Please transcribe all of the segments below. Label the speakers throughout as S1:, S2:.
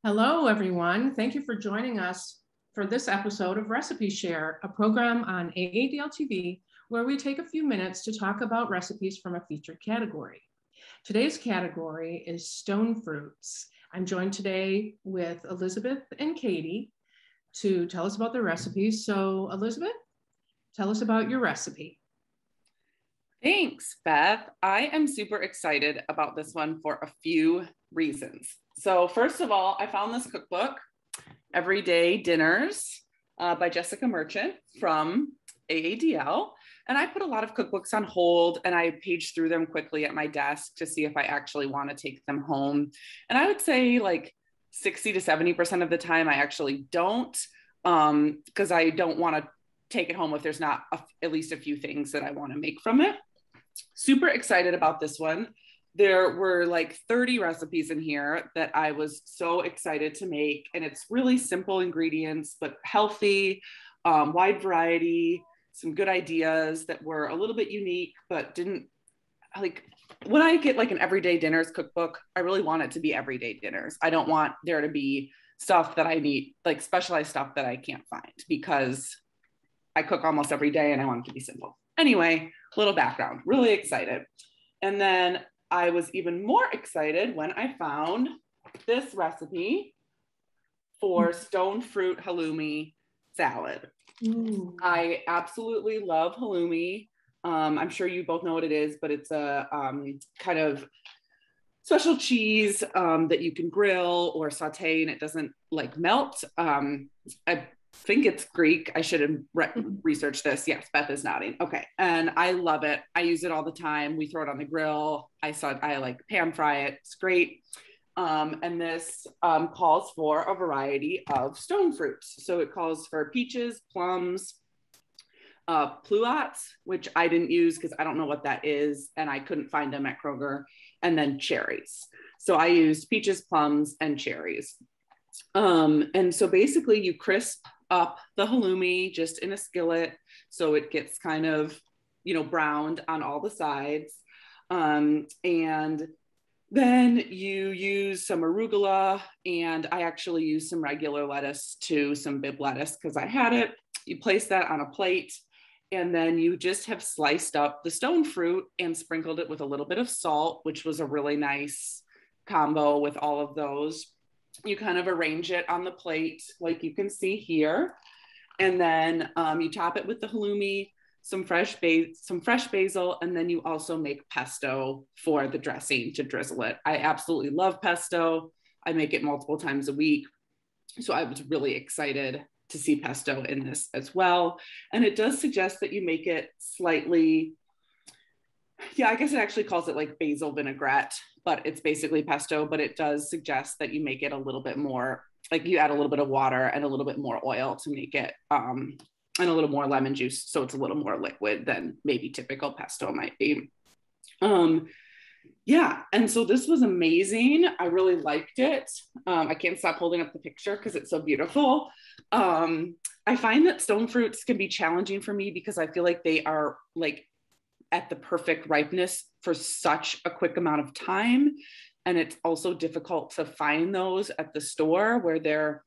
S1: Hello, everyone. Thank you for joining us for this episode of Recipe Share, a program on AADL TV, where we take a few minutes to talk about recipes from a featured category. Today's category is stone fruits. I'm joined today with Elizabeth and Katie to tell us about the recipes. So, Elizabeth, tell us about your recipe.
S2: Thanks, Beth. I am super excited about this one for a few reasons. So first of all, I found this cookbook, Everyday Dinners by Jessica Merchant from AADL. And I put a lot of cookbooks on hold and I paged through them quickly at my desk to see if I actually want to take them home. And I would say like 60 to 70% of the time, I actually don't, because I don't want to take it home if there's not at least a few things that I want to make from it. Super excited about this one. There were like 30 recipes in here that I was so excited to make. And it's really simple ingredients, but healthy, wide variety, some good ideas that were a little bit unique, but didn't like when I get like an everyday dinners cookbook, I really want it to be everyday dinners. I don't want there to be stuff that I need, like specialized stuff that I can't find because I cook almost every day and I want it to be simple. Anyway, little background, really excited. And then I was even more excited when I found this recipe for stone fruit halloumi salad. Ooh. I absolutely love halloumi. I'm sure you both know what it is, but it's a kind of special cheese that you can grill or saute and it doesn't like melt. I think it's Greek. I should have researched this. Yes, Beth is nodding. Okay. And I love it. I use it all the time. We throw it on the grill. I like pan fry it. It's great. And this calls for a variety of stone fruits. So it calls for peaches, plums, pluots, which I didn't use because I don't know what that is. And I couldn't find them at Kroger, and then cherries. So I used peaches, plums, and cherries. And so basically you crisp up the halloumi just in a skillet so it gets kind of, browned on all the sides. And then you use some arugula, and I actually use some regular lettuce to some bib lettuce because I had it. You place that on a plate, and then you just have sliced up the stone fruit and sprinkled it with a little bit of salt, which was a really nice combo with all of those. You kind of arrange it on the plate like you can see here. And then you top it with the halloumi, some fresh basil, and then you also make pesto for the dressing to drizzle it. I absolutely love pesto. I make it multiple times a week. So I was really excited to see pesto in this as well. And it does suggest that you make it slightly, I guess it actually calls it like basil vinaigrette, but it's basically pesto, but it does suggest that you make it a little bit more, like you add a little bit of water and a little bit more oil to make it, and a little more lemon juice. So it's a little more liquid than maybe typical pesto might be. And so this was amazing. I really liked it. I can't stop holding up the picture because it's so beautiful. I find that stone fruits can be challenging for me because I feel like they are like at the perfect ripeness for such a quick amount of time. And it's also difficult to find those at the store where they're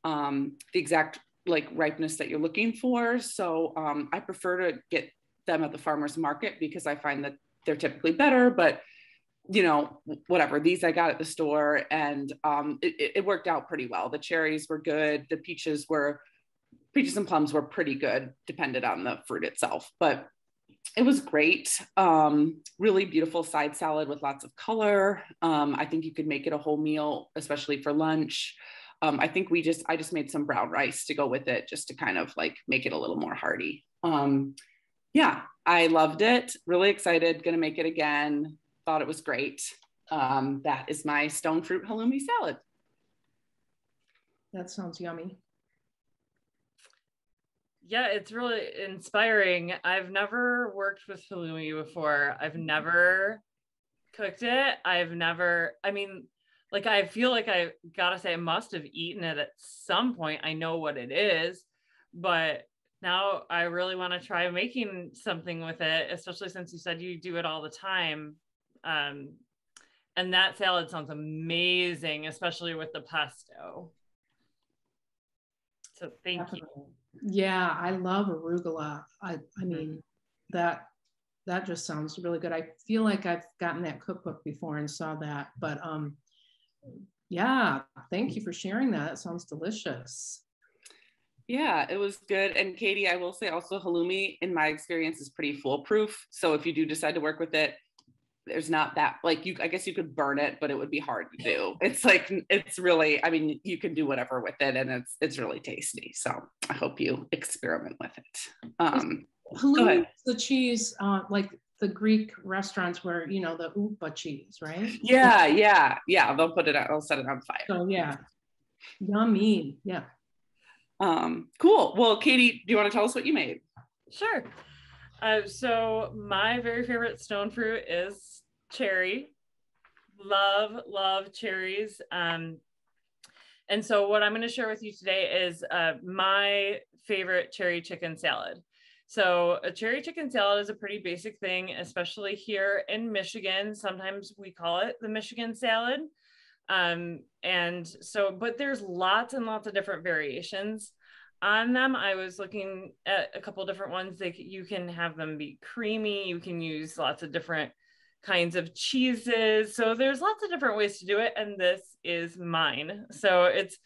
S2: the exact like ripeness that you're looking for. So I prefer to get them at the farmer's market because I find that they're typically better, but whatever, these I got at the store, and it worked out pretty well. The cherries were good. The peaches and plums were pretty good, depended on the fruit itself, but it was great. Really beautiful side salad with lots of color. I think you could make it a whole meal, especially for lunch. I think I just made some brown rice to go with it just to kind of like make it a little more hearty. I loved it. Really excited. Going to make it again. Thought it was great. That is my stone fruit halloumi salad.
S1: That sounds yummy.
S3: Yeah, it's really inspiring. I've never worked with halloumi before. I've never cooked it. I feel like I gotta say I must have eaten it at some point. I know what it is, but now I really want to try making something with it, especially since you said you do it all the time. And And that salad sounds amazing, especially with the pesto. So thank you.
S1: Yeah, I love arugula. I mean, that just sounds really good. I feel like I've gotten that cookbook before and saw that, but yeah, thank you for sharing that. It sounds delicious.
S2: Yeah, it was good. And Katie, I will say also halloumi, in my experience, is pretty foolproof. So if you do decide to work with it, there's not that, like, I guess you could burn it, but it would be hard to do. It's like, it's really, I mean, you can do whatever with it, and it's really tasty. So I hope you experiment with it.
S1: Halloumi is the cheese, like the Greek restaurants where, you know, the upa cheese, right?
S2: Yeah. They'll put it out, they'll set it on fire.
S1: So yeah, yummy. Yeah.
S2: Cool. Well, Katie, do you want to tell us what you made?
S3: Sure. So my very favorite stone fruit is cherry. Love cherries. And so what I'm going to share with you today is my favorite cherry chicken salad. So a cherry chicken salad is a pretty basic thing, especially here in Michigan. Sometimes we call it the Michigan salad. And so, but there's lots and lots of different variations on them. I was looking at a couple different ones. Like, you can have them be creamy. You can use lots of different kinds of cheeses. So there's lots of different ways to do it. And this is mine. So it's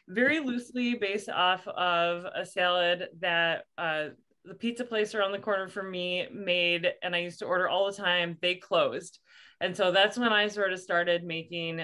S3: very loosely based off of a salad that the pizza place around the corner from me made, and I used to order all the time. They closed. And so that's when I sort of started making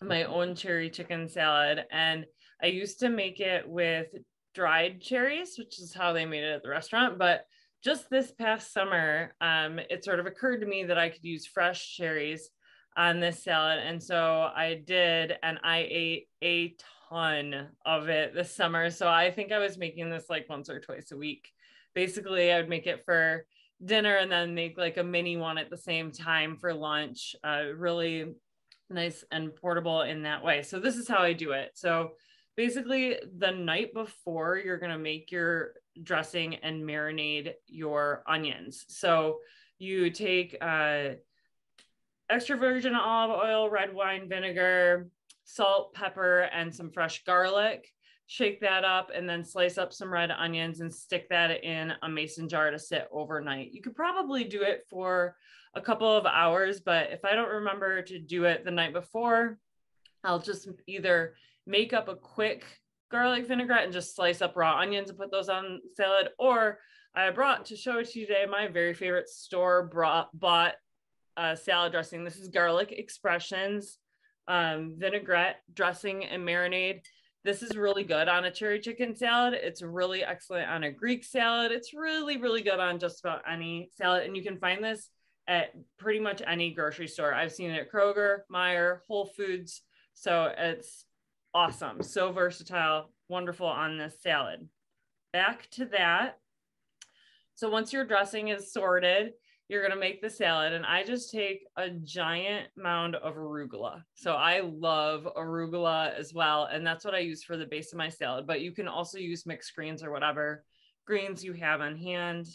S3: my own cherry chicken salad. And I used to make it with dried cherries, which is how they made it at the restaurant. But just this past summer, it sort of occurred to me that I could use fresh cherries on this salad. And so I did, and I ate a ton of it this summer. So I think I was making this like once or twice a week. Basically, I would make it for dinner and then make like a mini one at the same time for lunch. Really nice and portable in that way. So this is how I do it. So basically, the night before, you're going to make your dressing and marinate your onions. So you take extra virgin olive oil, red wine vinegar, salt, pepper, and some fresh garlic. Shake that up and then slice up some red onions and stick that in a mason jar to sit overnight. You could probably do it for a couple of hours, but if I don't remember to do it the night before, I'll just either make up a quick garlic vinaigrette and just slice up raw onions and put those on salad. Or I brought to show it to you today my very favorite store bought salad dressing. This is Garlic Expressions vinaigrette dressing and marinade. This is really good on a cherry chicken salad. It's really excellent on a Greek salad. It's really, really good on just about any salad. And you can find this at pretty much any grocery store. I've seen it at Kroger, Meijer, Whole Foods. So it's awesome. So versatile, wonderful on this salad. Back to that. So once your dressing is sorted, you're going to make the salad. And I just take a giant mound of arugula. So I love arugula as well. And that's what I use for the base of my salad. But you can also use mixed greens or whatever greens you have on hand.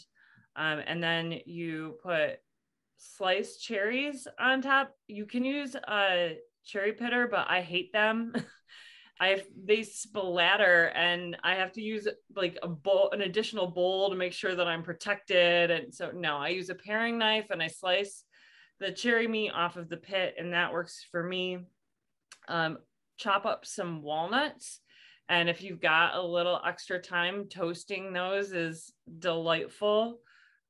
S3: And then you put sliced cherries on top. You can use a cherry pitter, but I hate them. They splatter, and I have to use like an additional bowl to make sure that I'm protected. And so no, I use a paring knife and I slice the cherry meat off of the pit, and that works for me. Chop up some walnuts, and if you've got a little extra time, toasting those is delightful.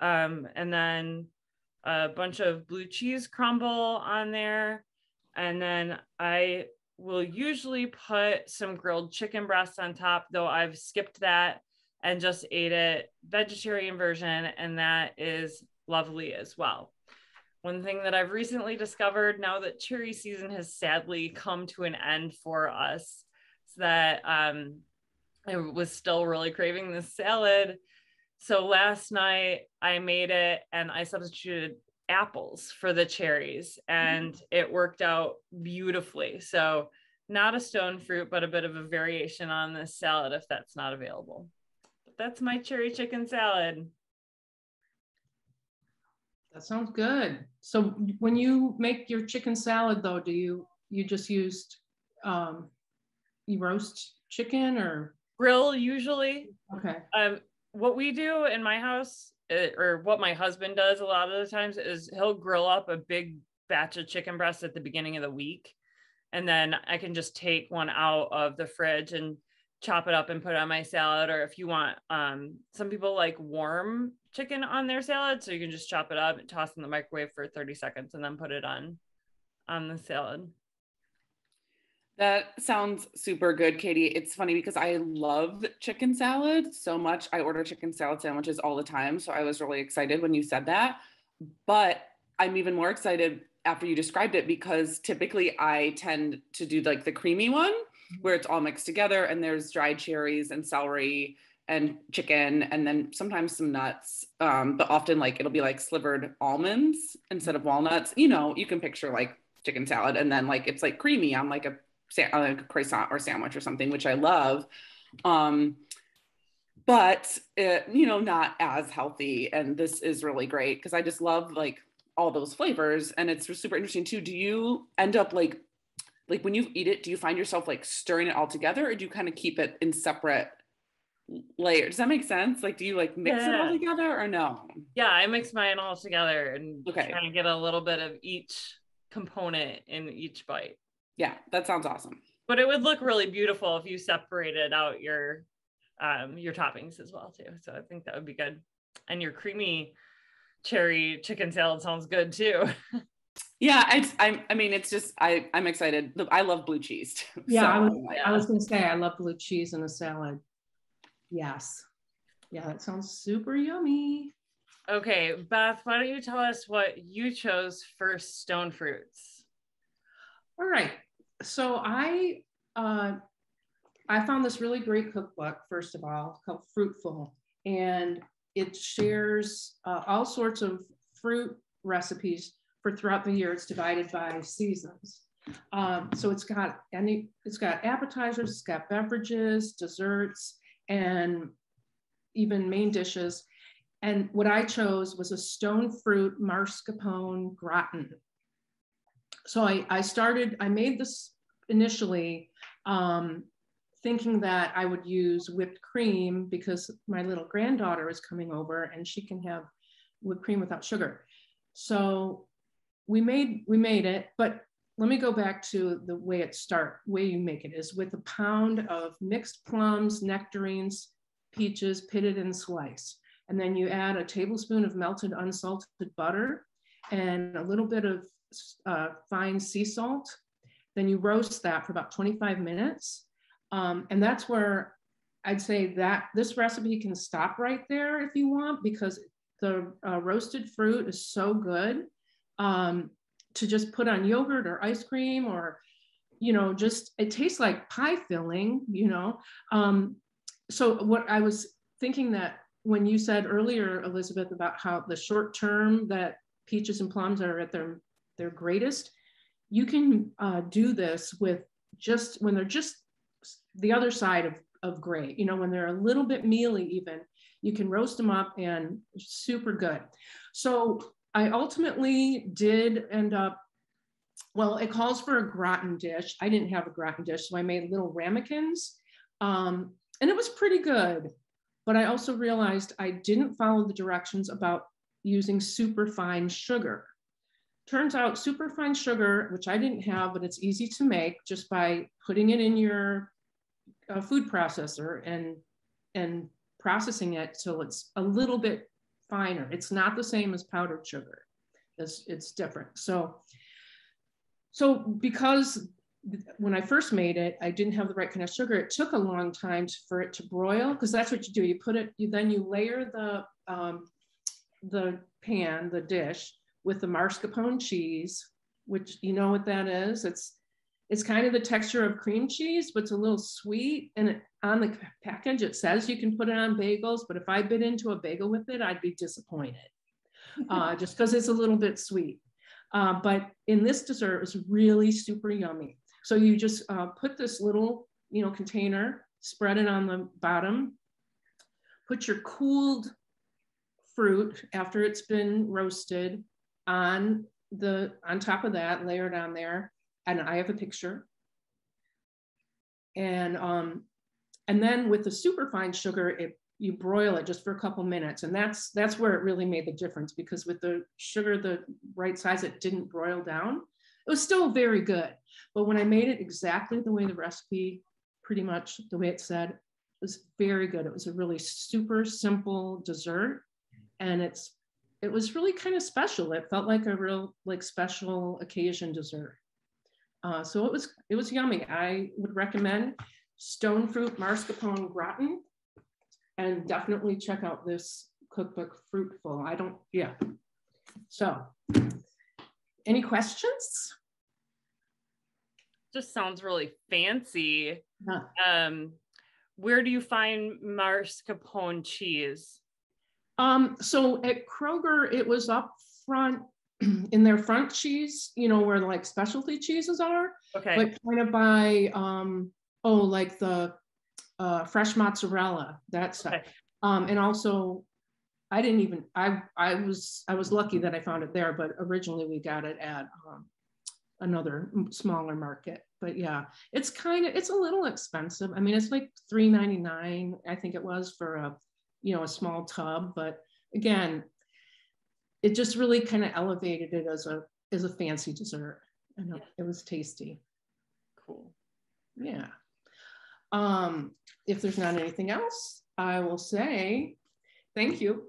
S3: And then a bunch of blue cheese crumble on there, and then I will usually put some grilled chicken breasts on top, though I've skipped that and just ate it vegetarian version, and that is lovely as well. One thing that I've recently discovered now that cherry season has sadly come to an end for us is that I was still really craving this salad. So last night I made it and I substituted apples for the cherries, and it worked out beautifully. So not a stone fruit, but a bit of a variation on this salad if that's not available. But that's my cherry chicken salad.
S1: That sounds good. So when you make your chicken salad though, do you just used, you roast chicken or?
S3: Grill usually.
S1: Okay.
S3: What we do in my house, or what my husband does a lot of the times, is he'll grill up a big batch of chicken breasts at the beginning of the week. And then I can just take one out of the fridge and chop it up and put it on my salad. Or if you want, some people like warm chicken on their salad. So you can just chop it up and toss in the microwave for 30 seconds and then put it on the salad.
S2: That sounds super good, Katie. It's funny because I love chicken salad so much. I order chicken salad sandwiches all the time. So I was really excited when you said that. But I'm even more excited after you described it, because typically I tend to do like the creamy one where it's all mixed together and there's dried cherries and celery and chicken and then sometimes some nuts. But often like it'll be like slivered almonds instead of walnuts. You know, you can picture like chicken salad and then like it's like creamy on like a croissant or sandwich or something, which I love. But you know, not as healthy. And this is really great because I just love like all those flavors. And it's super interesting too. Do you end up like when you eat it, do you find yourself like stirring it all together, or do you kind of keep it in separate layers? Does that make sense? Like, do you like mix it all together or no?
S3: Yeah, I mix mine all together and
S2: Okay.
S3: try and get a little bit of each component in each bite.
S2: Yeah, that sounds awesome.
S3: But it would look really beautiful if you separated out your toppings as well too. So I think that would be good. And your creamy cherry chicken salad sounds good too.
S2: Yeah, I mean, it's just I'm excited. I love blue cheese too.
S1: Yeah,
S2: so,
S1: I was gonna say I love blue cheese in a salad. Yes. Yeah, that sounds super yummy.
S3: Okay, Beth, why don't you tell us what you chose for stone fruits?
S1: All right. So I found this really great cookbook, first of all, called Fruitful, and it shares all sorts of fruit recipes for throughout the year. It's divided by seasons. So it's got appetizers, it's got beverages, desserts, and even main dishes. And what I chose was a stone fruit mascarpone gratin. So I made this initially thinking that I would use whipped cream because my little granddaughter is coming over and she can have whipped cream without sugar. So we made it, but let me go back to the way you make it is with a pound of mixed plums, nectarines, peaches, pitted and sliced. And then you add a tablespoon of melted unsalted butter and a little bit of fine sea salt. Then you roast that for about 25 minutes. And that's where I'd say that this recipe can stop right there if you want, because the roasted fruit is so good to just put on yogurt or ice cream, or, you know, just, it tastes like pie filling, you know. So what I was thinking that when you said earlier, Elizabeth, about how the short term that peaches and plums are at their greatest, you can do this with just when they're just the other side of great, you know, when they're a little bit mealy even, you can roast them up and super good. So I ultimately did end up, well, it calls for a gratin dish. I didn't have a gratin dish, so I made little ramekins, and it was pretty good. But I also realized I didn't follow the directions about using super fine sugar. Turns out super fine sugar, which I didn't have, but it's easy to make just by putting it in your food processor and processing it till it's a little bit finer. It's not the same as powdered sugar. It's different. So because when I first made it, I didn't have the right kind of sugar. It took a long time for it to broil, because that's what you do. You put it, then you layer the pan, the dish, with the mascarpone cheese, which you know what that is. It's kind of the texture of cream cheese, but it's a little sweet. And on the package, it says you can put it on bagels, but if I bit into a bagel with it, I'd be disappointed, just because it's a little bit sweet. But in this dessert, it's really super yummy. So you just put this little, you know, container, spread it on the bottom, put your cooled fruit after it's been roasted on top of that, layered on there. And I have a picture. And then with the superfine sugar, you broil it just for a couple minutes. And that's where it really made the difference, because with the sugar, the right size, it didn't broil down. It was still very good. But when I made it exactly the way the recipe, pretty much the way it said, it was very good. It was a really super simple dessert. And it was really kind of special. It felt like a real like special occasion dessert. So it was yummy. I would recommend stone fruit mascarpone gratin, and definitely check out this cookbook, Fruitful. So any questions?
S3: Just sounds really fancy.
S1: Yeah.
S3: Where do you find mascarpone cheese?
S1: So at Kroger, it was up front in their front cheese, where like specialty cheeses are.
S3: Okay.
S1: But kind of by, like the fresh mozzarella, that stuff.
S3: Okay.
S1: And also, I was lucky that I found it there, but originally we got it at another smaller market. But yeah, it's a little expensive. I mean, it's like $3.99, I think it was, for a small tub. But again, it just really kind of elevated it as a fancy dessert, and it was tasty.
S3: Cool.
S1: Yeah. If there's not anything else, I will say thank you,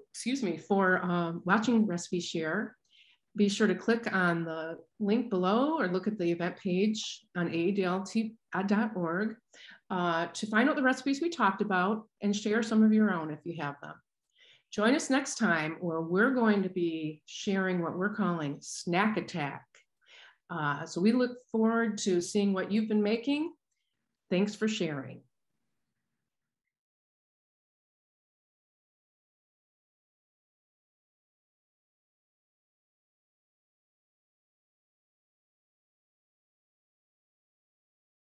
S1: for watching Recipe Share. Be sure to click on the link below or look at the event page on AADL.org to find out the recipes we talked about and share some of your own if you have them. Join us next time, where we're going to be sharing what we're calling Snack Attack. So we look forward to seeing what you've been making. Thanks for sharing.